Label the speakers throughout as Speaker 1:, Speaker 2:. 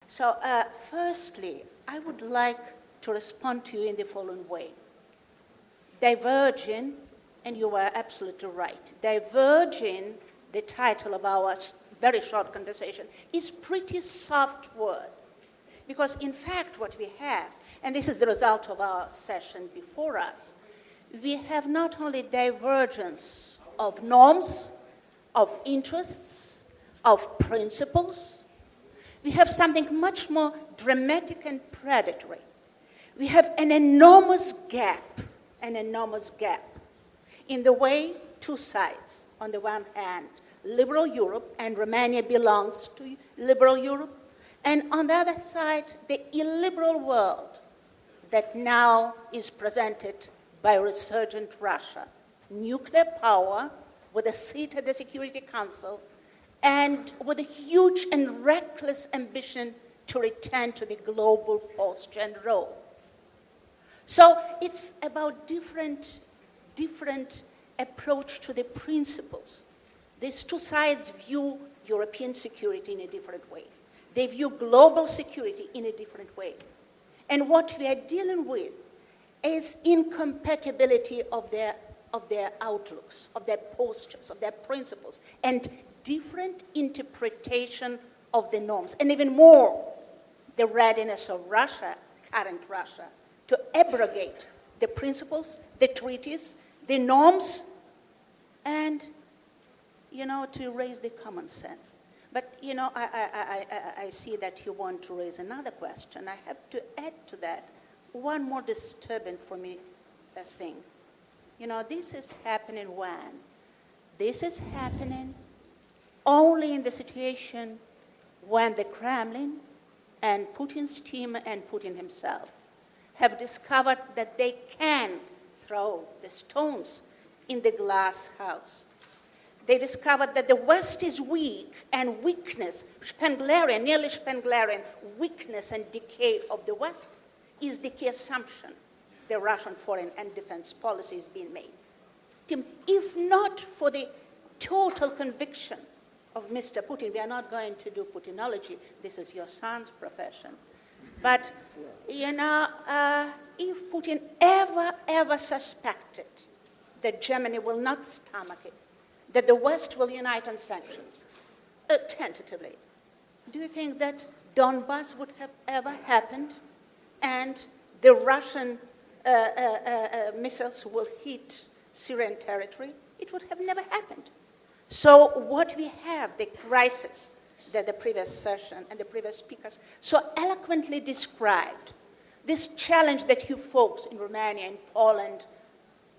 Speaker 1: So firstly, I would like to respond to you in the following way. Diverging, and you were absolutely right, diverging, the title of our very short conversation, is pretty soft word. Because in fact what we have, and this is the result of our session before us, we have not only divergence of norms, of interests, of principles, we have something much more dramatic and predatory. We have an enormous gap in the way two sides. On the one hand, liberal Europe, and Romania belongs to liberal Europe, and on the other side, the illiberal world that now is presented by resurgent Russia. Nuclear power with a seat at the Security Council and with a huge and reckless ambition to return to the global Austrian role. So it's about different approach to the principles. These two sides view European security in a different way. They view global security in a different way. And what we are dealing with is incompatibility of their outlooks, of their postures, of their principles, and different interpretation of the norms. And even more, the readiness of Russia, current Russia, to abrogate the principles, the treaties, the norms, and, to raise the common sense. But, I see that you want to raise another question. I have to add to that one more disturbing for me thing. This is happening when? This is happening only in the situation when the Kremlin and Putin's team and Putin himself have discovered that they can throw the stones in the glass house. They discovered that the West is weak, and weakness, nearly Spenglerian weakness and decay of the West is the key assumption the Russian foreign and defense policy is being made. Tim, if not for the total conviction of Mr. Putin, we are not going to do Putinology, this is your son's profession. But, if Putin ever suspected that Germany will not stomach it, that the West will unite on sanctions, tentatively, do you think that Donbass would have ever happened and the Russian missiles will hit Syrian territory? It would have never happened. So what we have, the crisis that the previous session and the previous speakers so eloquently described, this challenge that you folks in Romania, in Poland,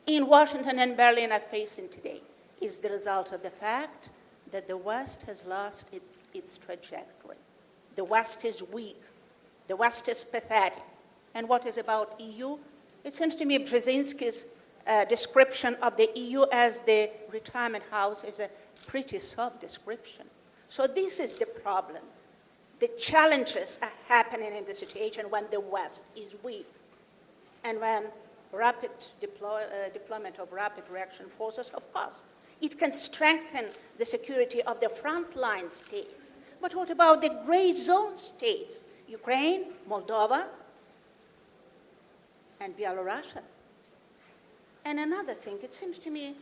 Speaker 1: in Washington and Berlin are facing today, is the result of the fact that the West has lost its trajectory. The West is weak. The West is pathetic. And what is about EU? It seems to me Brzezinski's description of the EU as the retirement house is a pretty soft description. So this is the problem. The challenges are happening in the situation when the West is weak and when rapid deployment of rapid reaction forces, of course, it can strengthen the security of the frontline states. But what about the gray zone states? Ukraine, Moldova, and Belarus. And another thing, it seems to me,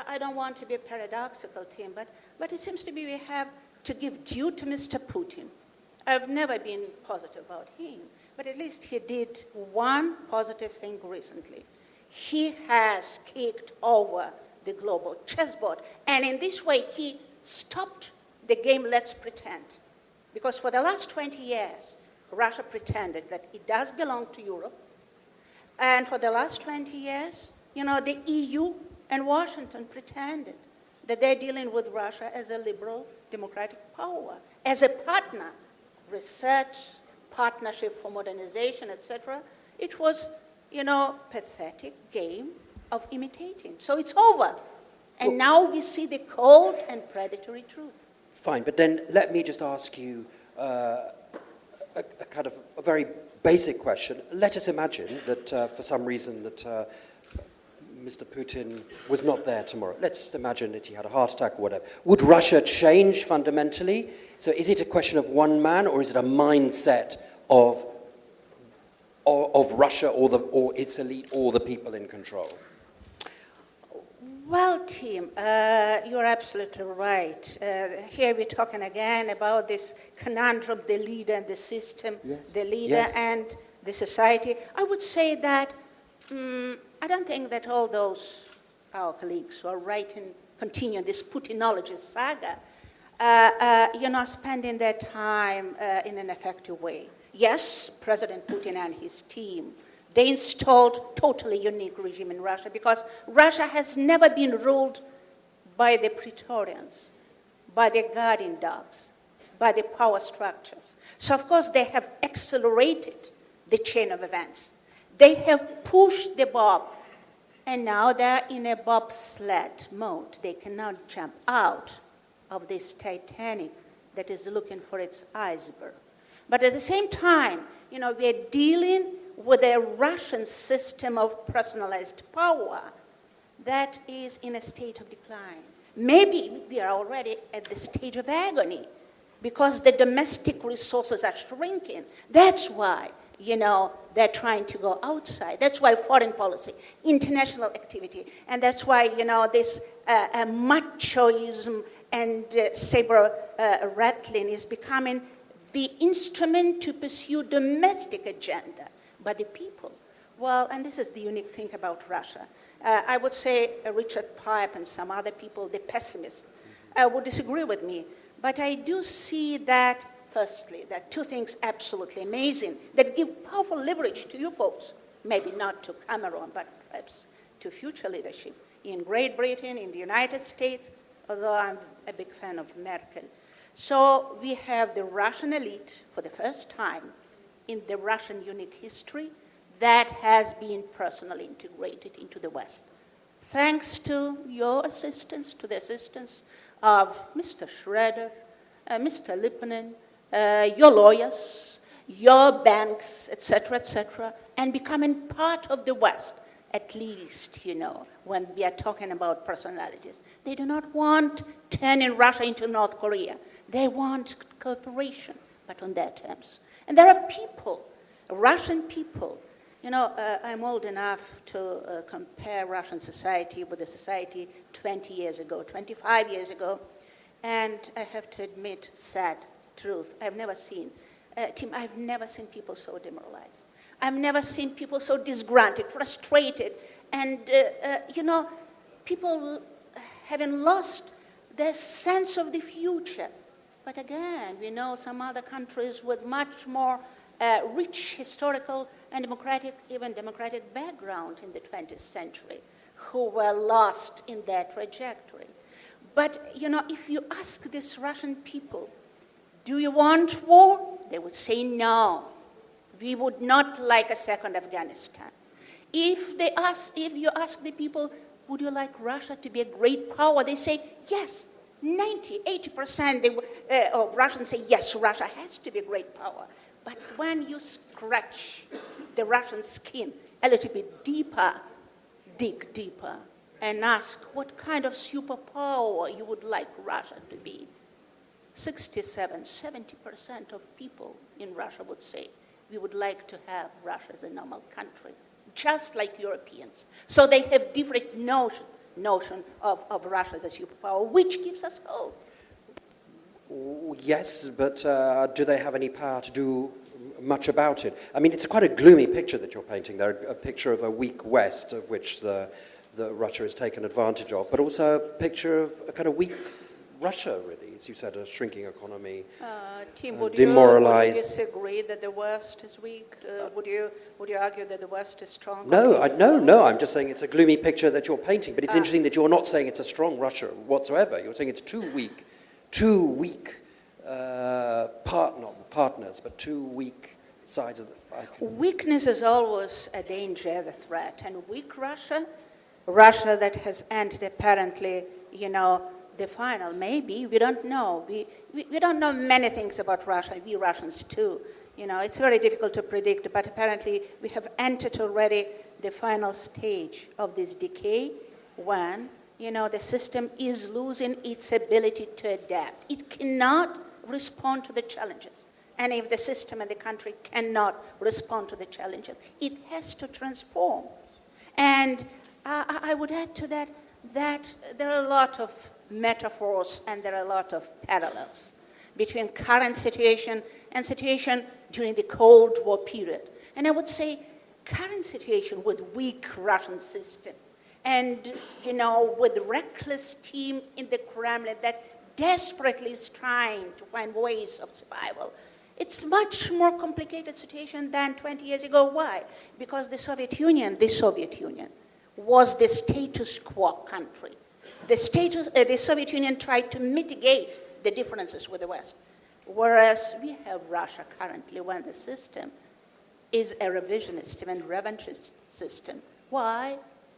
Speaker 1: I don't want to be a paradoxical, Tim, but it seems to me we have to give due to Mr. Putin. I've never been positive about him, but at least he did one positive thing recently. He has kicked over the global chessboard, and in this way he stopped the game let's pretend. Because for the last 20 years, Russia pretended that it does belong to Europe, and for the last 20 years, the EU and Washington pretended that they're dealing with Russia as a liberal democratic power, as a partner, research, partnership for modernization, etc. It was, pathetic game of imitating. So it's over. And now we see the cold and predatory truth.
Speaker 2: Fine, but then let me just ask you a kind of a very basic question. Let us imagine that for some reason that Mr. Putin was not there tomorrow, let's imagine that he had a heart attack or whatever, would Russia change fundamentally? So is it a question of one man, or is it a mindset of Russia or its elite or the people in control?
Speaker 1: Well, Tim, you're absolutely right. Here we're talking again about this conundrum, the leader and the system,
Speaker 2: yes.
Speaker 1: the leader
Speaker 2: yes.
Speaker 1: and the society. I would say that I don't think that all those, our colleagues who are writing, continue this Putinology saga, spending their time in an effective way. Yes, President Putin and his team, they installed totally unique regime in Russia because Russia has never been ruled by the Praetorians, by the guardian dogs, by the power structures. So of course they have accelerated the chain of events. They have pushed the bob, and now they're in a bobsled mode. They cannot jump out of this Titanic that is looking for its iceberg. But at the same time, we are dealing with a Russian system of personalized power that is in a state of decline. Maybe we are already at the stage of agony because the domestic resources are shrinking. That's why, they're trying to go outside. That's why foreign policy, international activity, and that's why, this machoism and saber rattling is becoming the instrument to pursue domestic agenda by the people. Well, and this is the unique thing about Russia. I would say Richard Pipe and some other people, the pessimists, would disagree with me. But I do see that, firstly, that two things absolutely amazing that give powerful leverage to you folks, maybe not to Cameron, but perhaps to future leadership in Great Britain, in the United States, although I'm a big fan of Merkel. So we have the Russian elite for the first time in the Russian unique history that has been personally integrated into the West. Thanks to your assistance, to the assistance of Mr. Schroeder, Mr. Lipponen, your lawyers, your banks, etc., and becoming part of the West, at least, when we are talking about personalities. They do not want turning Russia into North Korea. They want cooperation, but on their terms. And there are people, Russian people. I'm old enough to compare Russian society with the society 20 years ago, 25 years ago. And I have to admit, sad truth, I've never seen, Tim, I've never seen people so demoralized. I've never seen people so disgruntled, frustrated, and, people having lost their sense of the future. But again, we know some other countries with much more rich historical and even democratic background in the 20th century who were lost in their trajectory. But, if you ask these Russian people, do you want war? They would say no. We would not like a second Afghanistan. If you ask the people, would you like Russia to be a great power? They say yes. 80% of Russians say, yes, Russia has to be a great power. But when you scratch the Russian skin a little bit deeper, dig deeper, and ask what kind of superpower you would like Russia to be, 70% of people in Russia would say, we would like to have Russia as a normal country, just like Europeans. So they have different notion of Russia as a superpower, which gives us hope.
Speaker 2: Yes, but do they have any power to do much about it? I mean, it's quite a gloomy picture that you're painting there, a picture of a weak West of which the Russia has taken advantage of, but also a picture of a kind of weak Russia, really, as you said, a shrinking economy,
Speaker 1: Tim, would
Speaker 2: demoralized.
Speaker 1: You disagree that the West is weak? Would you argue that the West is strong?
Speaker 2: No, no. I'm just saying it's a gloomy picture that you're painting. But it's interesting that you're not saying it's a strong Russia whatsoever. You're saying it's too weak partners, but two weak sides of the.
Speaker 1: Weakness is always a danger, a threat, and weak Russia that has ended apparently, the final, maybe, we don't know. We don't know many things about Russia, we Russians too. it's very difficult to predict, but apparently we have entered already the final stage of this decay when, the system is losing its ability to adapt. It cannot respond to the challenges. And if the system and the country cannot respond to the challenges, it has to transform. And I would add to that there are a lot of metaphors and there are a lot of parallels between current situation and situation during the Cold War period. And I would say current situation with weak Russian system and, with reckless team in the Kremlin that desperately is trying to find ways of survival. It's much more complicated situation than 20 years ago. Why? Because the Soviet Union was the status quo country. The Soviet Union tried to mitigate the differences with the West, whereas we have Russia currently when the system is a revisionist and revanchist system. Why?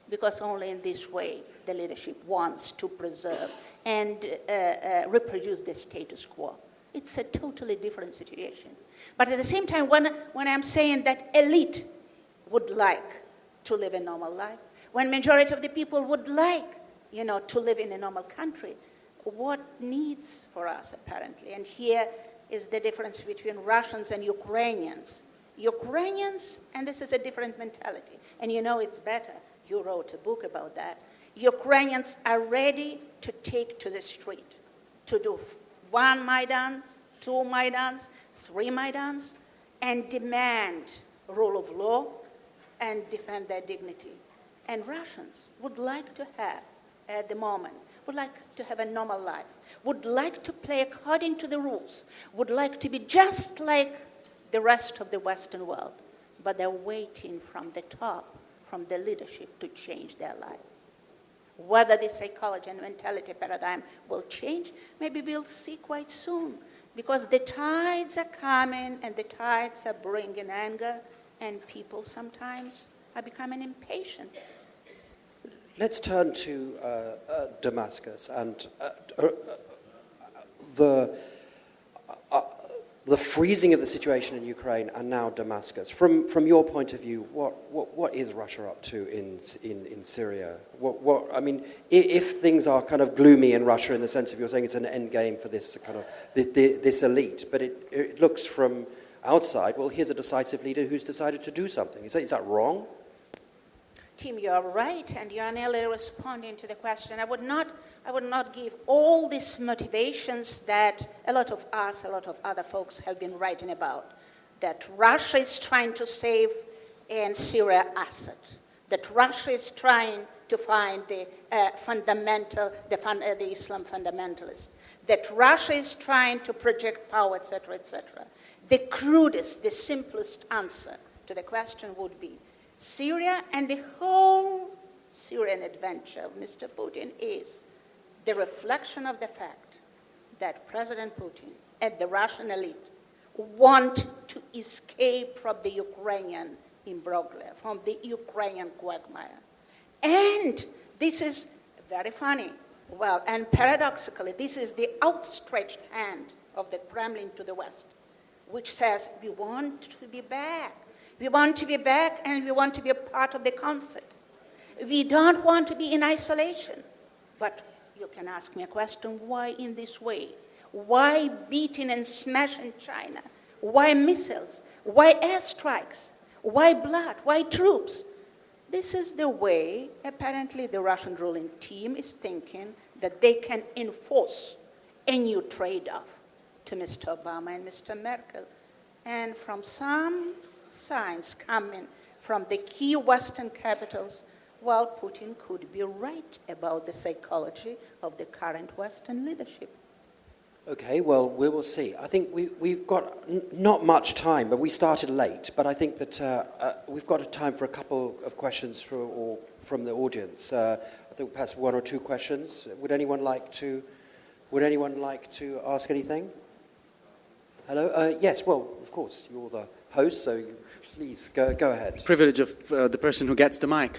Speaker 1: Because only in this way the leadership wants to preserve and reproduce the status quo. It's a totally different situation. But at the same time, when I'm saying that elite would like to live a normal life, when majority of the people would like, to live in a normal country, what needs for us, apparently? And here is the difference between Russians and Ukrainians. Ukrainians, and this is a different mentality, and it's better. You wrote a book about that. Ukrainians are ready to take to the street, to do 1 Maidan, 2 Maidans, 3 Maidans, and demand rule of law and defend their dignity. And Russians would like to have, at the moment, would like to have a normal life, would like to play according to the rules, would like to be just like the rest of the Western world, but they're waiting from the top, from the leadership to change their life. Whether the psychology and mentality paradigm will change, maybe we'll see quite soon, because the tides are coming and the tides are bringing anger, and people sometimes are becoming impatient.
Speaker 2: Let's turn to Damascus and the freezing of the situation in Ukraine and now Damascus. From your point of view, what is Russia up to in Syria? If things are kind of gloomy in Russia in the sense of you're saying it's an end game for this kind of this elite, but it looks from outside, well, here's a decisive leader who's decided to do something. Is that wrong?
Speaker 1: Tim, you are right, and you are nearly responding to the question. I would not give all these motivations that a lot of other folks have been writing about. That Russia is trying to save in Syria Assad. That Russia is trying to find the Islam fundamentalists. That Russia is trying to project power, etc., etc. The crudest, the simplest answer to the question would be Syria and the whole Syrian adventure of Mr. Putin is the reflection of the fact that President Putin and the Russian elite want to escape from the Ukrainian imbroglio, from the Ukrainian quagmire. And this is very funny. Well, and paradoxically, this is the outstretched hand of the Kremlin to the West, which says, we want to be back. We want to be back and we want to be a part of the concert. We don't want to be in isolation. But you can ask me a question, why in this way? Why beating and smashing China? Why missiles? Why airstrikes? Why blood? Why troops? This is the way, apparently, the Russian ruling team is thinking that they can enforce a new trade-off to Mr. Obama and Mr. Merkel. And from some signs coming from the key Western capitals, well, Putin could be right about the psychology of the current Western leadership.
Speaker 2: Okay, well, we will see. I think we've got not much time, but we started late. But I think that we've got time for a couple of questions from the audience. I think perhaps 1 or 2 questions. Would anyone like to ask anything? Hello? Yes, well, of course, you're the host, so please go ahead.
Speaker 3: Privilege of the person who gets the mic.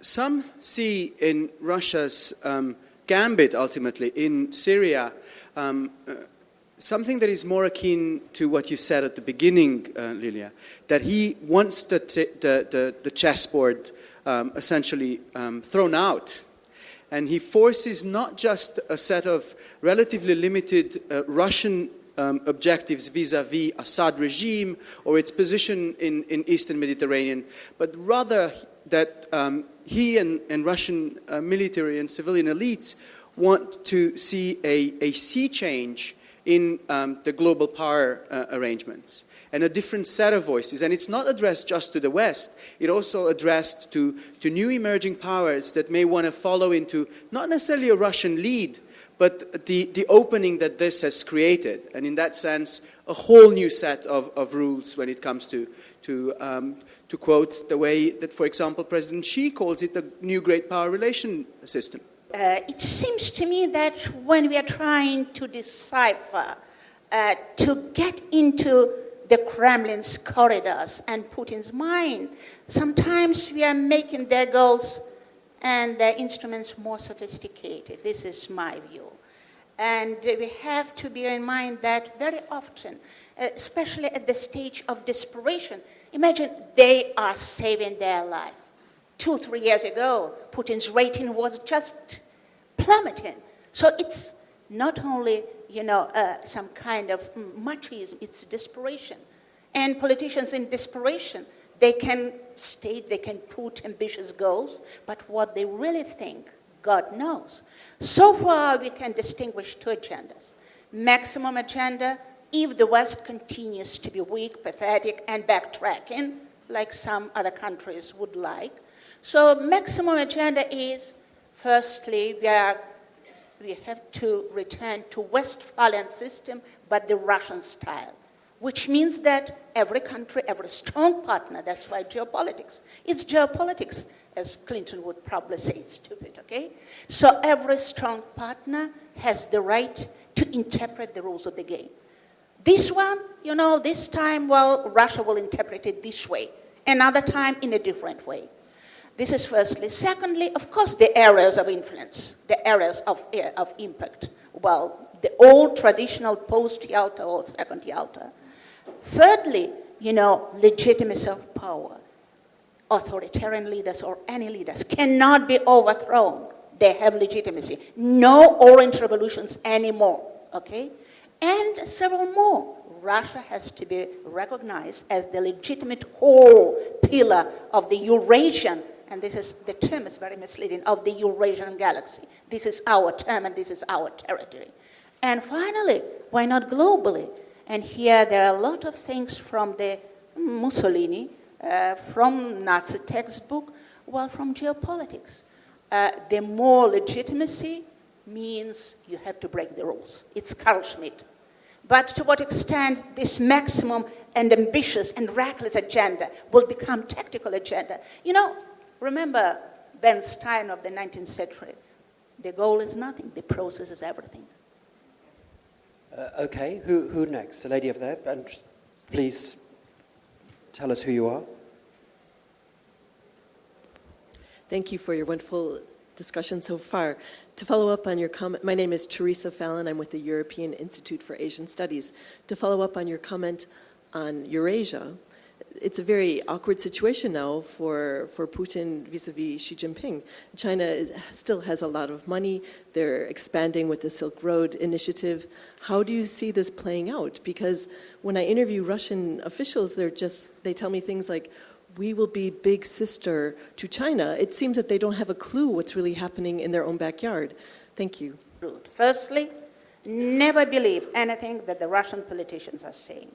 Speaker 3: Some see in Russia's gambit, ultimately, in Syria, something that is more akin to what you said at the beginning, Lilia, that he wants the chessboard essentially thrown out. And he forces not just a set of relatively limited Russian objectives vis-à-vis Assad regime or its position in Eastern Mediterranean, but rather that he and Russian military and civilian elites want to see a sea change in the global power arrangements, and a different set of voices. And it's not addressed just to the West, it also addressed to new emerging powers that may want to follow into not necessarily a Russian lead, but the opening that this has created. And in that sense, a whole new set of rules when it comes to quote the way that, for example, President Xi calls it the new great power relation system.
Speaker 1: It seems to me that when we are trying to decipher, to get into the Kremlin's corridors and Putin's mind, sometimes we are making their goals and their instruments more sophisticated. This is my view. And we have to bear in mind that very often, especially at the stage of desperation, imagine they are saving their life. 2-3 years ago, Putin's rating was just plummeting. So it's not only, some kind of machismo, it's desperation. And politicians in desperation, they can state, they can put ambitious goals, but what they really think, God knows. So far, we can distinguish two agendas. Maximum agenda, if the West continues to be weak, pathetic, and backtracking, like some other countries would like. So maximum agenda is, firstly, we have to return to Westphalian system, but the Russian style, which means that every country, every strong partner, that's why geopolitics. It's geopolitics, as Clinton would probably say, it's stupid, okay? So every strong partner has the right to interpret the rules of the game. This one, this time, Russia will interpret it this way. Another time in a different way. This is firstly. Secondly, of course, the areas of influence, the areas of impact. Well, the old traditional post-Yalta or second Yalta. Thirdly, legitimacy of power. Authoritarian leaders or any leaders cannot be overthrown. They have legitimacy. No orange revolutions anymore, okay? And several more. Russia has to be recognized as the legitimate whole pillar of the Eurasian, and the term is very misleading, of the Eurasian galaxy. This is our term and this is our territory. And finally, why not globally? And here there are a lot of things from the Mussolini, from Nazi textbook, from geopolitics. The more legitimacy means you have to break the rules. It's Carl Schmitt. But to what extent this maximum and ambitious and reckless agenda will become tactical agenda? Remember Bernstein of the 19th century. The goal is nothing, the process is everything.
Speaker 2: Okay, who next? The lady over there, and please tell us who you are.
Speaker 4: Thank you for your wonderful discussion so far. To follow up on your comment, my name is Teresa Fallon. I'm with the European Institute for Asian Studies. To follow up on your comment on Eurasia, it's a very awkward situation now for Putin vis-a-vis Xi Jinping. China still has a lot of money. They're expanding with the Silk Road initiative. How do you see this playing out? Because when I interview Russian officials, they tell me things like, we will be big sister to China. It seems that they don't have a clue what's really happening in their own backyard. Thank you.
Speaker 1: Firstly, never believe anything that the Russian politicians are saying.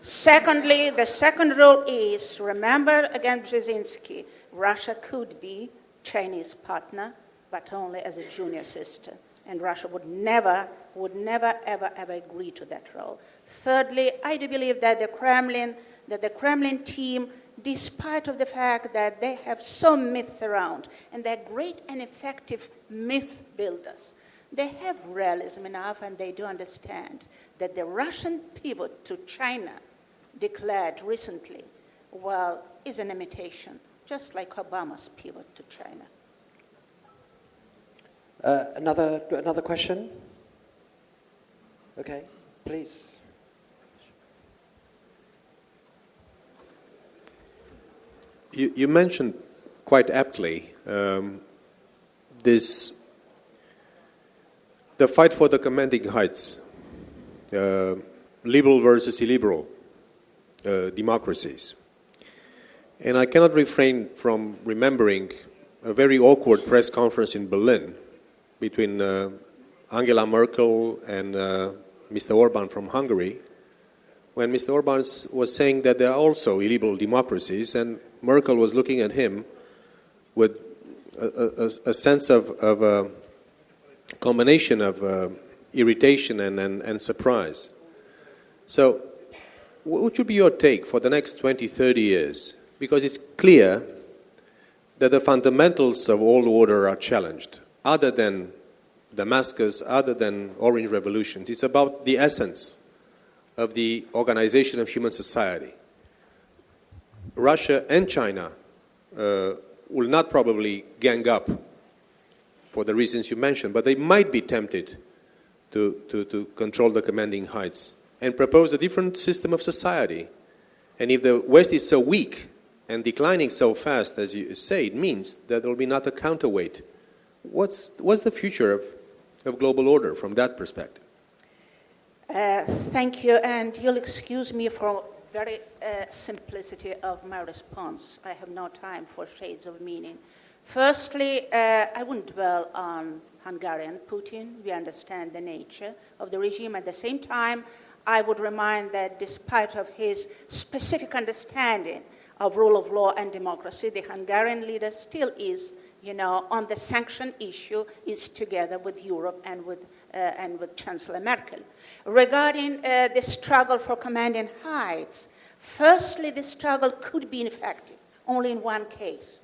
Speaker 1: Secondly, the second rule is, remember again Brzezinski, Russia could be Chinese partner, but only as a junior sister. And Russia would never, ever agree to that role. Thirdly, I do believe that the Kremlin team, despite of the fact that they have some myths around, and they're great and effective myth builders, they have realism enough and they do understand that the Russian pivot to China declared recently, is an imitation, just like Obama's pivot to China.
Speaker 2: Another question? Okay. Please.
Speaker 5: You mentioned quite aptly the fight for the commanding heights, liberal versus illiberal democracies. And I cannot refrain from remembering a very awkward press conference in Berlin between Angela Merkel and Mr. Orban from Hungary, when Mr. Orban was saying that there are also illiberal democracies, and Merkel was looking at him with a sense of a combination of irritation and surprise. So what should be your take for the next 20, 30 years? Because it's clear that the fundamentals of all order are challenged, other than Damascus, other than Orange revolutions. It's about the essence of the organization of human society. Russia and China will not probably gang up for the reasons you mentioned, but they might be tempted to control the commanding heights and propose a different system of society. And if the West is so weak and declining so fast, as you say, it means that there will be not a counterweight. What's the future of global order from that perspective?
Speaker 1: Thank you, and you'll excuse me for very simplicity of my response. I have no time for shades of meaning. Firstly, I wouldn't dwell on Hungarian Putin. We understand the nature of the regime. At the same time, I would remind that despite of his specific understanding of rule of law and democracy, the Hungarian leader still is, on the sanction issue, is together with Europe and with Chancellor Merkel. Regarding the struggle for commanding heights, firstly, the struggle could be effective only in one case.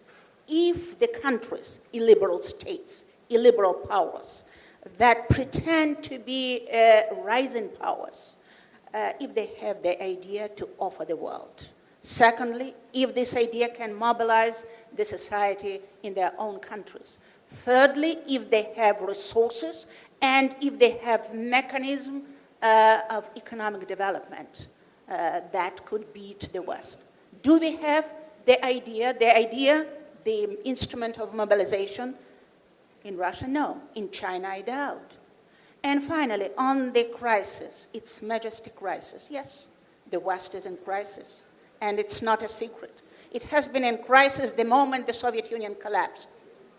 Speaker 1: If the countries, illiberal states, illiberal powers, that pretend to be rising powers, if they have the idea to offer the world. Secondly, if this idea can mobilize the society in their own countries. Thirdly, if they have resources and if they have mechanism of economic development that could beat the West. Do we have the idea, the instrument of mobilization? In Russia, no. In China, I doubt. And finally, on the crisis, its majestic crisis, yes, the West is in crisis, and it's not a secret. It has been in crisis the moment the Soviet Union collapsed.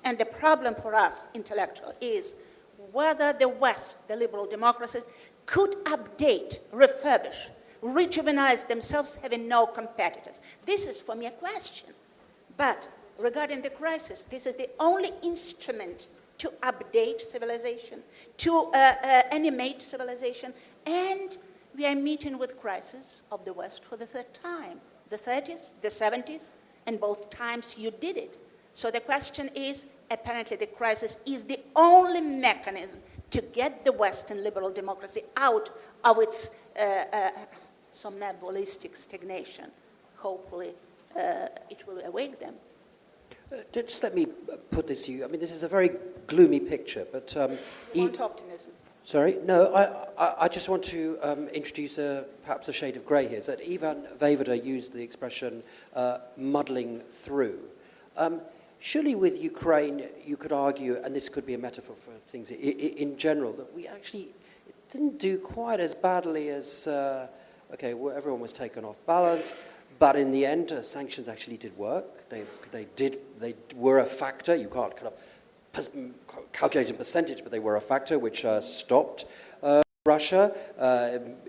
Speaker 1: And the problem for us, intellectual, is whether the West, the liberal democracies, could update, refurbish, rejuvenate themselves having no competitors. This is, for me, a question. But regarding the crisis, this is the only instrument to update civilization, to animate civilization, and we are meeting with crisis of the West for the third time. The 30s, the 70s, and both times you did it. So the question is, apparently the crisis is the only mechanism to get the Western liberal democracy out of its somnambulistic stagnation. Hopefully it will awake them.
Speaker 2: Just let me put this to you. I mean, this is a very gloomy picture, but...
Speaker 1: You want optimism?
Speaker 2: Sorry? No, I just want to introduce perhaps a shade of grey here. So that Ivan Vejvoda used the expression muddling through. Surely with Ukraine, you could argue, and this could be a metaphor for things in general, that we actually didn't do quite as badly as, well, everyone was taken off balance, but in the end, sanctions actually did work. They were a factor. You can't kind of calculate in percentage, but they were a factor which stopped Russia.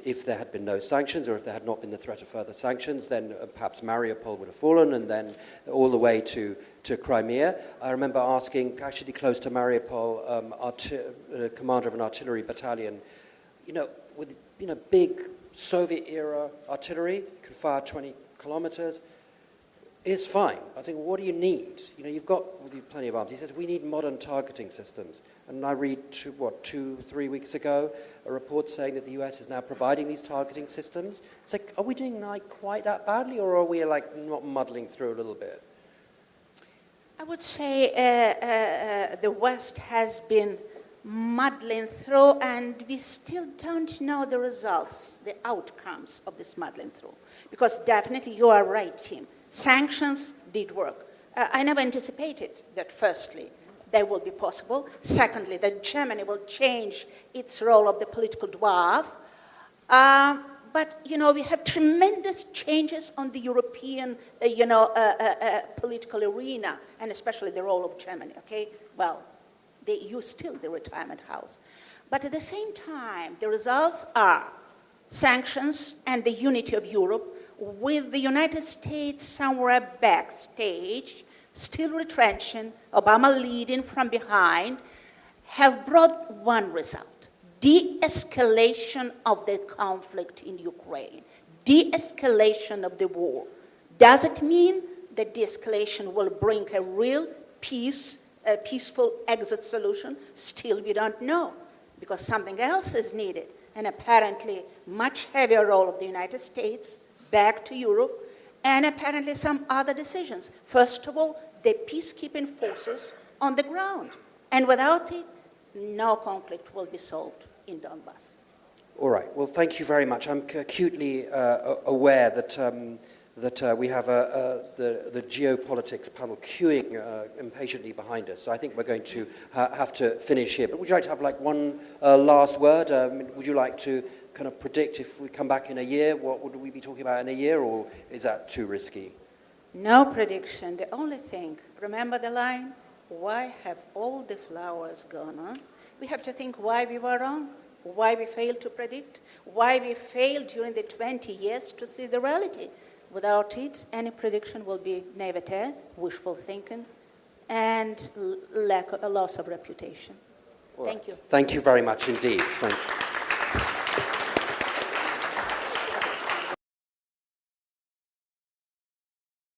Speaker 2: If there had been no sanctions, or if there had not been the threat of further sanctions, then perhaps Mariupol would have fallen, and then all the way to Crimea. I remember asking, actually close to Mariupol, commander of an artillery battalion, with big Soviet-era artillery, could fire 20 kilometers. It's fine. I think, what do you need? You've got plenty of arms. He says, we need modern targeting systems. And I read, 2-3 weeks ago, a report saying that the US is now providing these targeting systems. It's like, are we doing quite that badly, or are we not muddling through a little bit?
Speaker 1: I would say the West has been muddling through, and we still don't know the results, the outcomes of this muddling through. Because definitely you are right, Tim. Sanctions did work. I never anticipated that, firstly, they will be possible. Secondly, that Germany will change its role of the political dwarf. But, we have tremendous changes on the European, political arena, and especially the role of Germany, okay? Well, the EU still the retirement house. But at the same time, the results are sanctions and the unity of Europe, with the United States somewhere backstage, still retrenching, Obama leading from behind, have brought one result: de-escalation of the conflict in Ukraine, de-escalation of the war. Does it mean that de-escalation will bring a real peace, a peaceful exit solution? Still, we don't know, because something else is needed, and apparently much heavier role of the United States back to Europe, and apparently some other decisions. First of all, the peacekeeping forces on the ground, and without it, no conflict will be solved in Donbass.
Speaker 2: All right. Well, thank you very much. I'm acutely aware that we have the geopolitics panel queuing impatiently behind us. So I think we're going to have to finish here. But would you like to have one last word? Would you like to kind of predict if we come back in a year, what would we be talking about in a year, or is that too risky?
Speaker 1: No prediction. The only thing, remember the line, why have all the flowers gone on? We have to think why we were wrong, why we failed to predict, why we failed during the 20 years to see the reality. Without it, any prediction will be naivete, wishful thinking, and a loss of reputation. Thank you.
Speaker 2: Thank you very much indeed. Thank you.